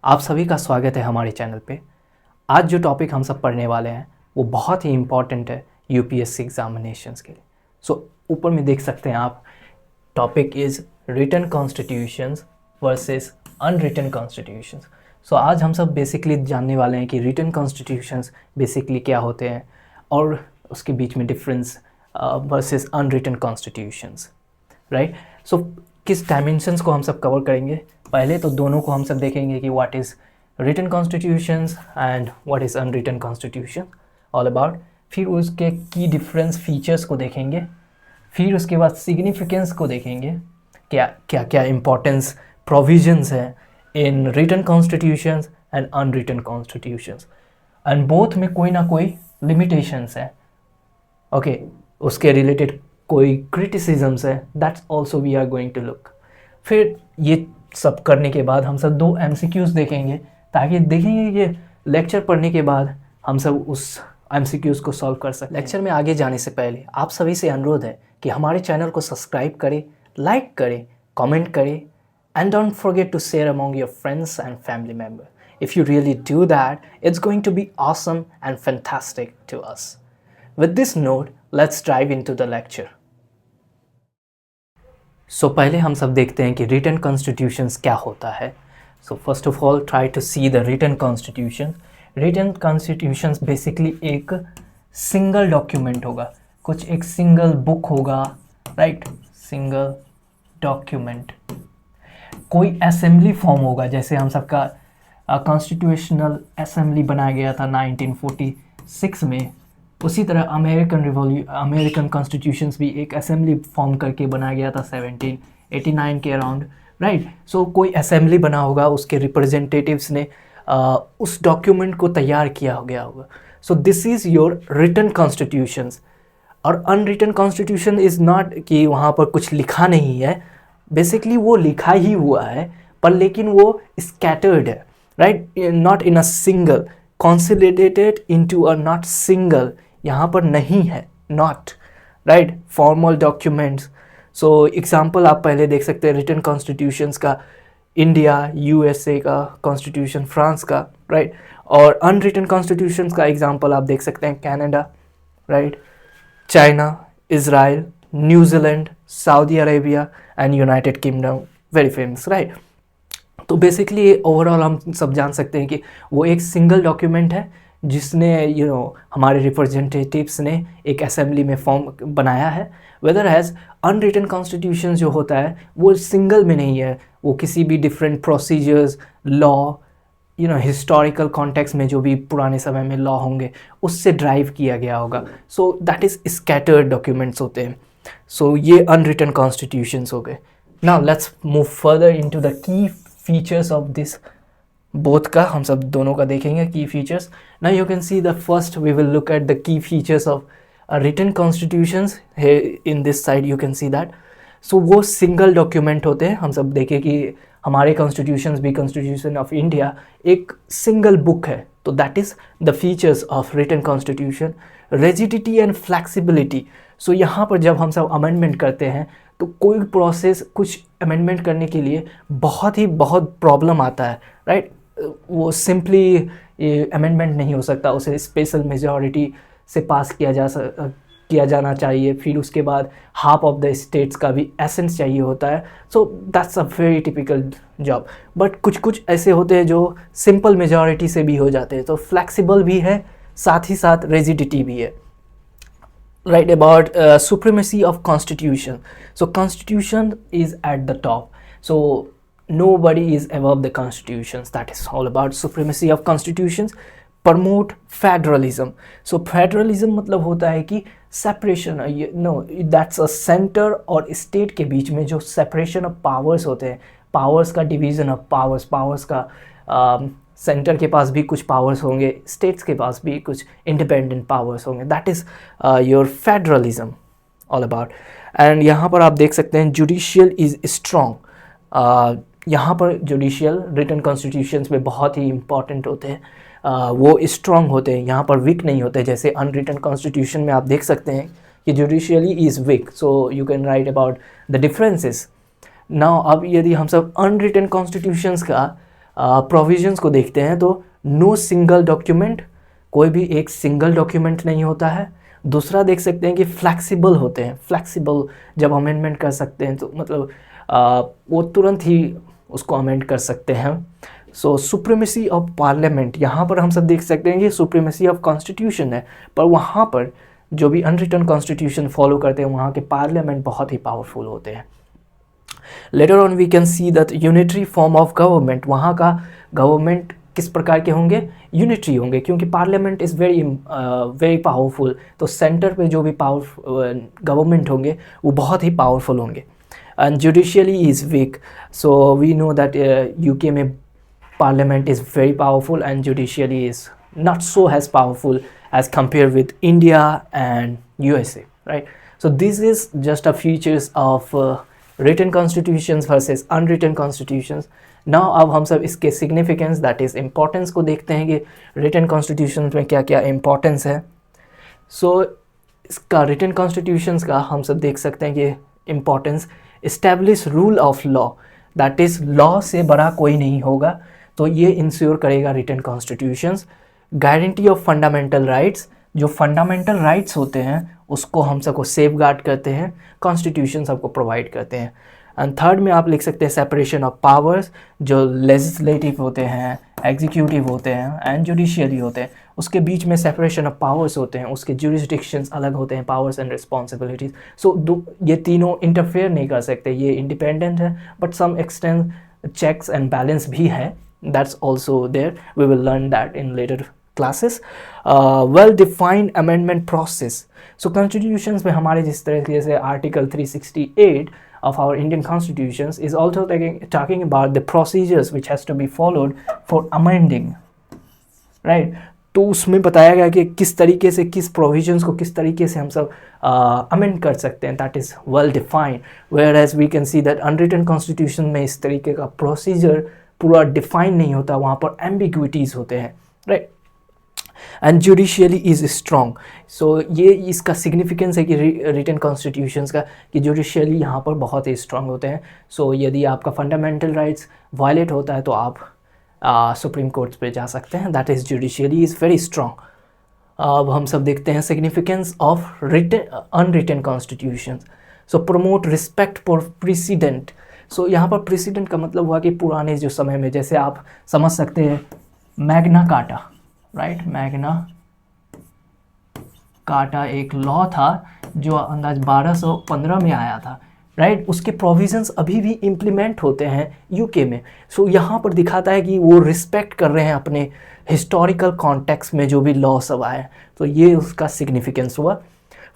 आप सभी का स्वागत है हमारे चैनल पे। आज जो टॉपिक हम सब पढ़ने वाले हैं वो बहुत ही इम्पॉर्टेंट है यूपीएससी एग्जामिनेशंस के लिए। ऊपर में देख सकते हैं आप, topic is written constitutions versus unwritten constitutions. आज हम सब बेसिकली जानने वाले हैं कि रिटन कॉन्स्टिट्यूशंस बेसिकली क्या होते हैं और उसके बीच में difference versus unwritten constitutions, right. किस डायमेंशंस को हम सब कवर करेंगे। पहले तो दोनों को हम सब देखेंगे कि what is written constitutions and what is unwritten constitution all about. फिर उसके की डिफरेंस फीचर्स को देखेंगे, फिर उसके बाद सिग्निफिकेंस को देखेंगे, क्या इम्पोर्टेंस प्रोविजंस हैं in written constitutions and unwritten constitutions, and both में कोई ना कोई लिमिटेशंस है, ओके। उसके रिलेटेड कोई क्रिटिसिजम्स है, that's also we are going to look. फिर ये सब करने के बाद हम सब 2 MCQs देखेंगे, ताकि देखेंगे कि लेक्चर पढ़ने के बाद हम सब उस MCQs को सॉल्व कर सकते हैं। लेक्चर में आगे जाने से पहले आप सभी से अनुरोध है कि हमारे चैनल को सब्सक्राइब करें, लाइक करें, कमेंट करें, and don't forget to share among your friends and family member. If you really do that, it's going to be awesome and fantastic to us. With this note, let's dive into the lecture. पहले हम सब देखते हैं कि written constitutions क्या होता है। First of all, try to see the written constitution. Written constitutions basically एक single document होगा, कुछ एक single book होगा, right? Single document. कोई assembly form होगा, जैसे हम सबका constitutional assembly बनाया गया था 1946 में, उसी तरह अमेरिकन कॉन्स्टिट्यूशंस भी एक असेंबली फॉर्म करके बनाया गया था 1789 के अराउंड, राइट। कोई असेंबली बना होगा, उसके रिप्रेजेंटेटिव्स ने उस डॉक्यूमेंट को तैयार किया गया होगा। This is your written constitutions. और अनरिटन कॉन्स्टिट्यूशन इज़ नॉट कि वहाँ पर कुछ लिखा नहीं है, बेसिकली वो लिखा ही हुआ है, पर लेकिन वो स्कैटर्ड है, right, not in a single, consolidated into a not single, यहाँ पर नहीं है, not, right, formal documents। Example आप पहले देख सकते हैं रिटन कॉन्स्टिट्यूशंस का, इंडिया, USA का कॉन्स्टिट्यूशन, फ्रांस का, राइट। और अनरिटन कॉन्स्टिट्यूशंस का एग्जाम्पल आप देख सकते हैं Canada, right, China, Israel, New Zealand, Saudi Arabia and United kingdom, very famous, right. Basically overall हम सब जान सकते हैं कि वो एक सिंगल डॉक्यूमेंट है जिसने हमारे रिप्रेजेंटेटिव्स ने एक असेंबली में फॉर्म बनाया है। वेदर हैज़ अनरिटन कॉन्स्टिट्यूशन जो होता है वो सिंगल में नहीं है, वो किसी भी different procedures, law, historical context में जो भी पुराने समय में लॉ होंगे उससे ड्राइव किया गया होगा। दैट इज़ स्कैटर्ड डॉक्यूमेंट्स होते हैं। ये अनरिटन कॉन्स्टिट्यूशंस हो गए। Now let's move further into the key features of this, both का हम सब दोनों का देखेंगे key features. Now you can see the first we will look at the key features of written constitutions. In this side you can see that. वो single document होते हैं। हम सब देखें कि हमारे कॉन्स्टिट्यूशंस भी, कॉन्स्टिट्यूशन ऑफ इंडिया एक सिंगल बुक है, तो that is the features of written constitution. Rigidity and flexibility. यहाँ पर जब हम सब अमेंडमेंट करते हैं तो कोई प्रोसेस, कुछ अमेंडमेंट करने के लिए बहुत प्रॉब्लम आता है, राइट। वो सिंपली अमेंडमेंट नहीं हो सकता, उसे स्पेशल मेजॉरिटी से पास किया जाना चाहिए। फिर उसके बाद हाफ ऑफ द स्टेट्स का भी एसेंस चाहिए होता है। That's a very typical job. But कुछ ऐसे होते हैं जो सिंपल मेजॉरिटी से भी हो जाते हैं, तो फ्लैक्सिबल भी है, साथ ही साथ रिजिडिटी भी है, right। About supremacy of constitution. Constitution is at the top, so nobody is above the constitutions. That is all about supremacy of constitutions. Promote federalism. Federalism मतलब होता है कि separation, that's a center और state के बीच में जो separation of powers होते हैं, powers का division of powers का सेंटर के पास भी कुछ पावर्स होंगे, स्टेट्स के पास भी कुछ इंडिपेंडेंट पावर्स होंगे। That is your federalism all about. And यहाँ पर आप देख सकते हैं जुडिशियल इज़ स्ट्रॉन्ग। यहाँ पर जुडिशियल रिटन कॉन्स्टिट्यूशंस में बहुत ही इंपॉर्टेंट होते हैं, वो स्ट्रॉन्ग होते हैं, यहाँ पर वीक नहीं होते। जैसे अनरिटन कॉन्स्टिट्यूशन में आप देख सकते हैं कि judicially is weak, so you can write about the differences. Now अब यदि हम सब अनरिटन कॉन्स्टिट्यूशंस का प्रोविजंस को देखते हैं तो नो सिंगल डॉक्यूमेंट, कोई भी एक सिंगल डॉक्यूमेंट नहीं होता है। दूसरा देख सकते हैं कि फ्लेक्सिबल होते हैं, फ्लेक्सिबल जब अमेंडमेंट कर सकते हैं तो मतलब वो तुरंत ही उसको अमेंड कर सकते हैं। सो सुप्रीमेसी ऑफ पार्लियामेंट, यहाँ पर हम सब देख सकते हैं कि सुप्रीमेसी ऑफ कॉन्स्टिट्यूशन है, पर वहाँ पर जो भी अनरिटन कॉन्स्टिट्यूशन फॉलो करते हैं वहाँ के पार्लियामेंट बहुत ही पावरफुल होते हैं। Later on we can see that unitary form of government, वहाँ का गवर्नमेंट किस प्रकार के होंगे, यूनिटरी होंगे, क्योंकि पार्लियामेंट इज़ वेरी पावरफुल। तो सेंटर पे जो भी गवर्नमेंट होंगे वो बहुत ही पावरफुल होंगे। And judicially is weak, so we know that UK में parliament is very powerful and judicially is not so as powerful as compared with India and USA, right? So this is just a features of written constitutions versus unwritten constitutions. Now अब हम सब इसके significance, that is importance को देखते हैं कि written constitutions में क्या क्या importance है। So इसका written constitutions का हम सब देख सकते हैं कि importance establish rule of law, that is law से बड़ा कोई नहीं होगा, तो ये इंश्योर करेगा written constitutions। Guarantee of fundamental rights, जो फंडामेंटल राइट्स होते हैं उसको हम सबको सेफ गार्ड करते हैं, कॉन्स्टिट्यूशन सबको प्रोवाइड करते हैं। एंड थर्ड में आप लिख सकते हैं सेपरेशन ऑफ पावर्स, जो लेजिस्लेटिव होते हैं, एग्जीक्यूटिव होते हैं एंड जुडिशियरी होते हैं, उसके बीच में सेपरेशन ऑफ पावर्स होते हैं, उसके जुरिस्डिक्शंस अलग होते हैं, पावर्स एंड रिस्पॉन्सिबिलिटीज। सो ये तीनों इंटरफेयर नहीं कर सकते, ये इंडिपेंडेंट है, but some extent checks and balance भी है, that's also there, we will learn that in later classes। well defined amendment process, so constitutions में हमारे जिस तरीके से article 368 of our Indian constitutions is also talking about the procedures which has to be followed for amending, right? तो उसमें बताया गया कि किस तरीके से किस provisions को किस तरीके से हम सब amend कर सकते हैं, that is well defined, whereas we can see that unwritten constitution में इस तरीके का procedure पूरा define नहीं होता, वहाँ पर ambiguities होते हैं, right? And judicially is strong, so ये इसका सिग्निफिकेंस है कि रिटन कॉन्स्टिट्यूशंस का, कि जुडिशियली यहाँ पर बहुत ही स्ट्रॉन्ग होते हैं। सो यदि आपका फंडामेंटल राइट्स वायलेट होता है तो आप सुप्रीम कोर्ट पे जा सकते हैं, that is judicially is very strong. अब हम सब देखते हैं significance of written unwritten constitutions. So promote respect for president, so यहाँ पर प्रेसिडेंट का मतलब हुआ कि पुराने जो समय में, जैसे आप समझ सकते हैं Magna carta, right, Magna carta एक लॉ था जो अंदाज 1215 में आया था, राइट? उसके प्रोविजंस अभी भी इम्प्लीमेंट होते हैं यूके में। सो यहाँ पर दिखाता है कि वो रिस्पेक्ट कर रहे हैं अपने हिस्टोरिकल कॉन्टेक्स्ट में जो भी लॉ सब आए, तो ये उसका सिग्निफिकेंस हुआ।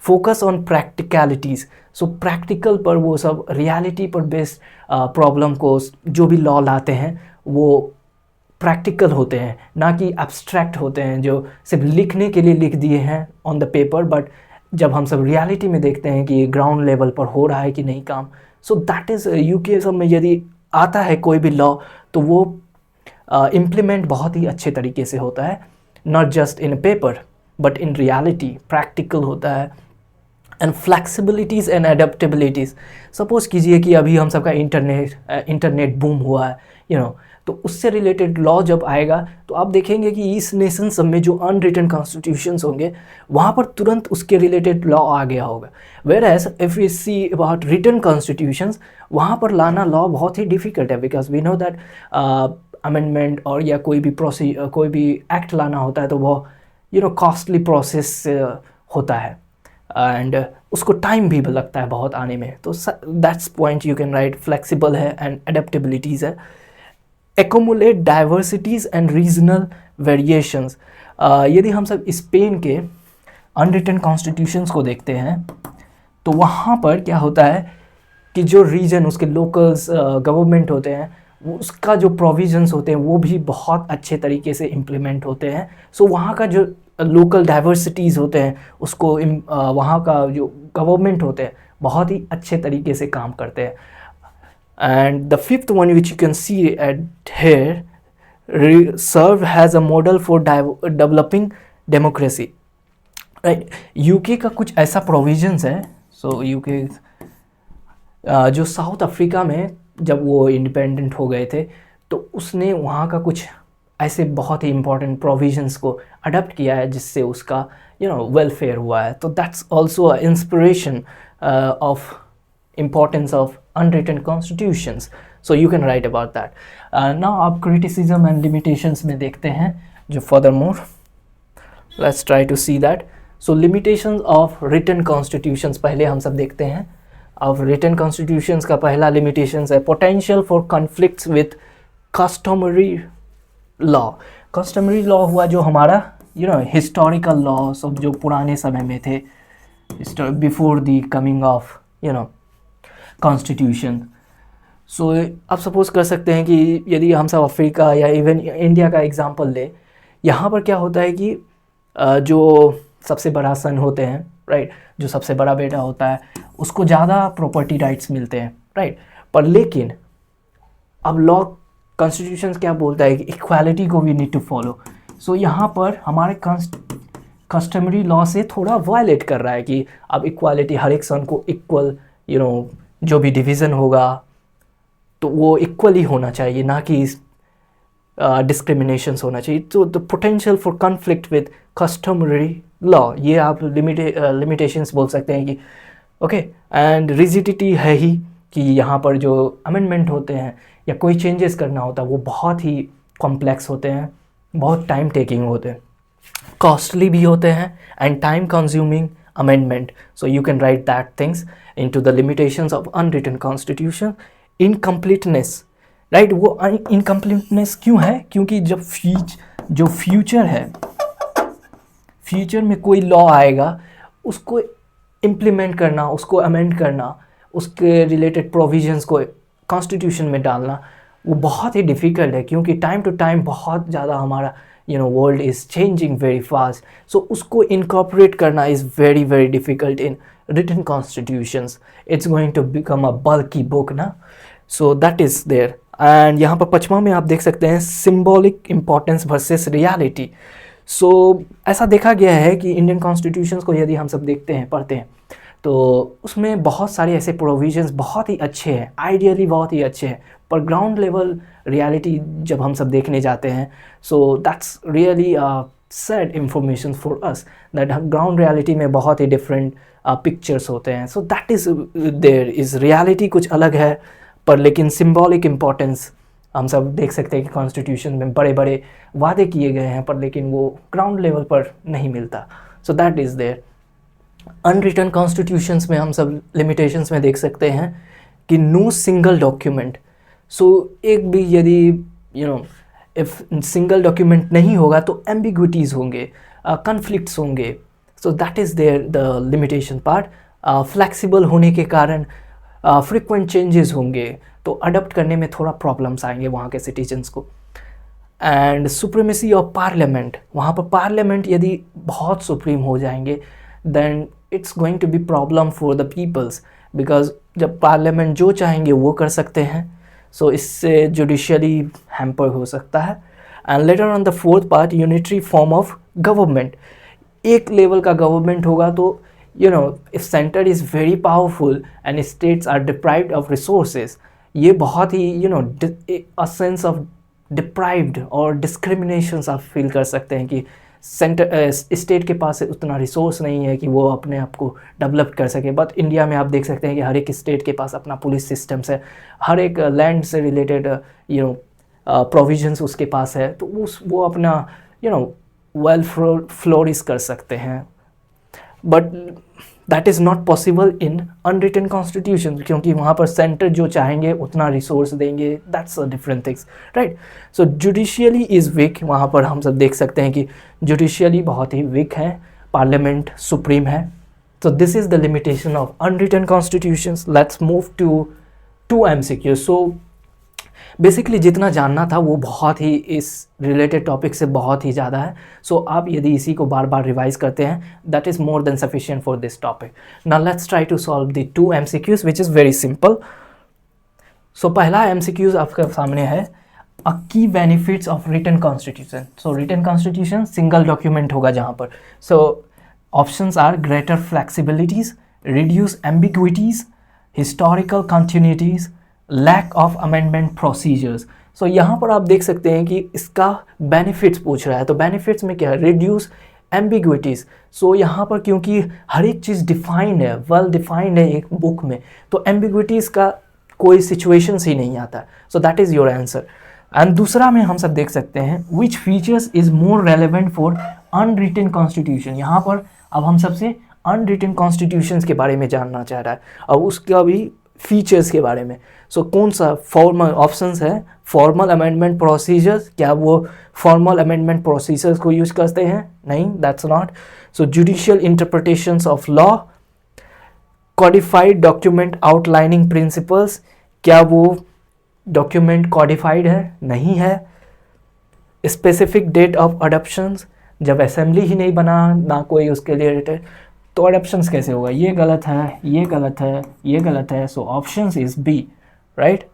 फोकस ऑन प्रैक्टिकलिटीज़, सो प्रैक्टिकल पर वो सब रियलिटी पर बेस्ड प्रॉब्लम को जो भी लॉ लाते हैं वो प्रैक्टिकल होते हैं, ना कि एब्स्ट्रैक्ट होते हैं जो सिर्फ लिखने के लिए लिख दिए हैं ऑन द पेपर, बट जब हम सब रियलिटी में देखते हैं कि ग्राउंड लेवल पर हो रहा है कि नहीं काम। सो दैट इज़ यूके सब में यदि आता है कोई भी लॉ तो वो इम्प्लीमेंट बहुत ही अच्छे तरीके से होता है, not just in paper but in reality practical होता है। एंड फ्लैक्सिबिलिटीज़ एंड एडेप्टेबिलिटीज़, सपोज़ कीजिए कि अभी हम सबका इंटरनेट बूम हुआ है, यू नो, तो उससे रिलेटेड लॉ जब आएगा तो आप देखेंगे कि इस नेशन सब में जो अनरिटन कॉन्स्टिट्यूशंस होंगे वहाँ पर तुरंत उसके रिलेटेड लॉ आ गया होगा। Whereas if we see about written constitutions, वहाँ पर लाना लॉ बहुत ही डिफ़िकल्ट है, because we know that amendment और या कोई भी एक्ट लाना होता है तो वो कॉस्टली प्रोसेस होता है एंड उसको टाइम भी लगता है बहुत आने में। तो that's point you can write, flexible है एंड एडेप्टेबिलिटीज़ है। Accumulate diversities and regional variations, यदि हम सब स्पेन के अनरिटन कॉन्स्टिट्यूशंस को देखते हैं तो वहाँ पर क्या होता है कि जो रीजन उसके लोकल्स गवर्नमेंट होते हैं उसका जो प्रोविजंस होते हैं वो भी बहुत अच्छे तरीके से इम्प्लीमेंट होते हैं। सो वहाँ का जो लोकल डाइवर्सिटीज़ होते हैं उसको वहाँ का जो गवर्नमेंट होते हैं बहुत ही अच्छे तरीके से काम करते हैं। And the fifth one which you can see at here serve as a model for developing democracy, right? UK का कुछ ऐसा provisions है, so UK जो साउथ अफ्रीका में जब वो इंडिपेंडेंट हो गए थे तो उसने वहाँ का कुछ ऐसे बहुत ही इंपॉर्टेंट प्रोविजंस को अडॉप्ट किया है जिससे उसका वेलफेयर हुआ है. तो that's also a inspiration of importance of unwritten constitutions. So you can write about that. Now आप criticism and limitations में देखते हैं जो furthermore. Let's try to see that. So limitations of written constitutions पहले हम सब देखते हैं. अब written constitutions का पहला limitations है potential for conflicts with customary law. Customary law हुआ जो हमारा historical laws of जो पुराने समय में थे before the coming of constitution. So आप सपोज कर सकते हैं कि यदि हम सब अफ्रीका या इवन इंडिया का एग्जांपल ले, यहाँ पर क्या होता है कि जो सबसे बड़ा सन होते हैं, राइट, जो सबसे बड़ा बेटा होता है उसको ज़्यादा प्रॉपर्टी राइट्स मिलते हैं, राइट. पर लेकिन अब लॉ कॉन्स्टिट्यूशन क्या बोलता है कि इक्वालिटी को वी नीड टू फॉलो. सो यहाँ पर हमारे कस्टमरी लॉ से थोड़ा वायलेट कर रहा है कि अब इक्वालिटी, हर एक सन को इक्वल जो भी डिवीज़न होगा तो वो इक्वली होना चाहिए, ना कि डिस्क्रिमिनेशंस होना चाहिए. तो the potential for conflict with customary law, ये आप लिमिटेशंस बोल सकते हैं कि ओके. एंड रिजिडिटी है ही कि यहाँ पर जो अमेंडमेंट होते हैं या कोई चेंजेस करना होता है वो बहुत ही कॉम्प्लेक्स होते हैं, बहुत टाइम टेकिंग होते हैं, कॉस्टली भी होते हैं and time consuming amendment. So you can write that things into the limitations of unwritten constitution. Incompleteness, right? वो incompleteness क्यों है? क्योंकि जब जो फ्यूचर है, फ्यूचर में कोई लॉ आएगा उसको इम्प्लीमेंट करना, उसको अमेंड करना, उसके रिलेटेड प्रोविजंस को कॉन्स्टिट्यूशन में डालना वो बहुत ही डिफ़िकल्ट है क्योंकि टाइम टू टाइम बहुत ज़्यादा हमारा world is changing very fast. So उसको incorporate करना is very very difficult in written constitutions. It's going to become a bulky book ना. So that is there. And यहाँ पर 5वां में आप देख सकते हैं symbolic importance versus reality. So ऐसा देखा गया है कि इंडियन कॉन्स्टिट्यूशंस को यदि हम सब देखते हैं, पढ़ते हैं, तो उसमें बहुत सारे ऐसे प्रोविजंस बहुत ही अच्छे हैं, आइडियली बहुत ही अच्छे हैं, पर ग्राउंड लेवल रियलिटी जब हम सब देखने जाते हैं, so that's really sad information for us that ground reality में बहुत ही डिफरेंट पिक्चर्स होते हैं. So that is there is reality कुछ अलग है, पर लेकिन सिम्बॉलिक इम्पोर्टेंस हम सब देख सकते हैं कि कॉन्स्टिट्यूशन में बड़े बड़े वादे किए गए हैं पर लेकिन वो ग्राउंड लेवल पर नहीं मिलता. So that is there. Unwritten constitutions में हम सब लिमिटेशंस में देख सकते हैं कि नो सिंगल डॉक्यूमेंट. सो एक भी यदि इफ सिंगल डॉक्यूमेंट नहीं होगा तो एम्बिग्विटीज़ होंगे, कन्फ्लिक्ट्स होंगे. So that is there the limitation part. Flexible होने के कारण फ्रिक्वेंट चेंजेस होंगे तो अडॉप्ट करने में थोड़ा प्रॉब्लम्स आएंगे वहाँ के सिटीजन्स को. एंड सुप्रीमेसी ऑफ पार्लियामेंट, वहाँ पर पार्लियामेंट यदि बहुत सुप्रीम हो जाएंगे then it's going to be problem for the peoples, because जब पार्लियामेंट जो चाहेंगे वो कर सकते हैं, सो इससे जुडिशियली हैम्पर हो सकता है. And later on the fourth part, unitary form of government. एक लेवल का गवर्नमेंट होगा तो if centre is very powerful and states are deprived of resources, ये बहुत ही अ सेंस ऑफ डिप्राइव्ड और डिस्क्रिमिनेशंस आप फील कर सकते हैं कि सेंटर स्टेट के पास उतना रिसोर्स नहीं है कि वो अपने आप को डेवलप कर सके. बट इंडिया में आप देख सकते हैं कि हर एक स्टेट के पास अपना पुलिस सिस्टम्स है, हर एक लैंड से रिलेटेड प्रोविजंस उसके पास है, तो वो अपना वेल फ्लोरिश कर सकते हैं. But that is not possible in unwritten constitution क्योंकि वहाँ पर सेंटर जो चाहेंगे उतना रिसोर्स देंगे. That's a different things, right. So judicially is week. वहाँ पर हम सब देख सकते हैं कि जुडिशियली बहुत ही वीक है, पार्लियामेंट सुप्रीम है. So this is the limitation of unwritten constitutions. Let's move to MCQ. So basically जितना जानना था वो बहुत ही इस रिलेटेड टॉपिक से बहुत ही ज़्यादा है. सो आप यदि इसी को बार बार रिवाइज करते हैं that is more than sufficient for this topic. Now let's try to solve the 2 MCQs which is very simple. So पहला MCQs आपके सामने है, uh key benefits of written constitution. So written constitution single document होगा जहाँ पर. So options are greater flexibilities, reduce ambiguities, historical continuities, lack of amendment procedures. So यहाँ पर आप देख सकते हैं कि इसका बेनिफिट्स पूछ रहा है, तो बेनिफिट्स में क्या है, रिड्यूस एम्बिग्विटीज़। सो यहाँ पर क्योंकि हर एक चीज़ डिफाइंड है, वेल डिफाइंड है एक बुक में, तो एम्बिग्विटीज़ का कोई सिचुएशंस ही नहीं आता। So that is your answer. And दूसरा में हम सब देख सकते हैं which features is more relevant for unwritten constitution. यहाँ पर अब हम सबसे अनरिटन कॉन्स्टिट्यूशंस के बारे में जानना चाह रहा है और उसका भी फीचर्स के बारे में। सो कौन सा फॉर्मल ऑप्शंस है, फॉर्मल अमेंडमेंट प्रोसीजर्स, क्या वो फॉर्मल अमेंडमेंट प्रोसीजर्स को यूज़ करते हैं? नहीं, that's not. So judicial interpretations of law, codified document outlining principles, क्या वो डॉक्यूमेंट कॉडिफाइड है? नहीं है। स्पेसिफिक डेट ऑफ अडॉप्शंस, जब असेंबली ही नहीं बना, ना कोई उसके लिए रिलेटेड, तो अडॉप्शंस कैसे होगा? ये गलत है, ये गलत है, ये गलत है। So options is B, right.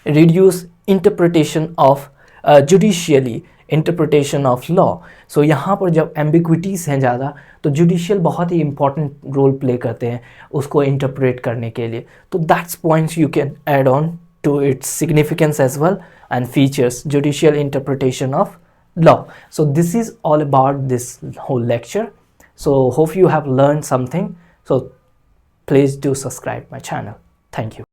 Reduce interpretation of judicially interpretation of law. So यहाँ पर जब एम्बिग्विटीज़ हैं ज़्यादा, तो जुडिशियल बहुत ही इंपॉर्टेंट रोल प्ले करते हैं उसको इंटरप्रेट करने के लिए। तो that's points you can add on to its significance as well and features, judicial interpretation of law. So this is all about this whole lecture. So hope you have learned something. So please do subscribe my channel. Thank you.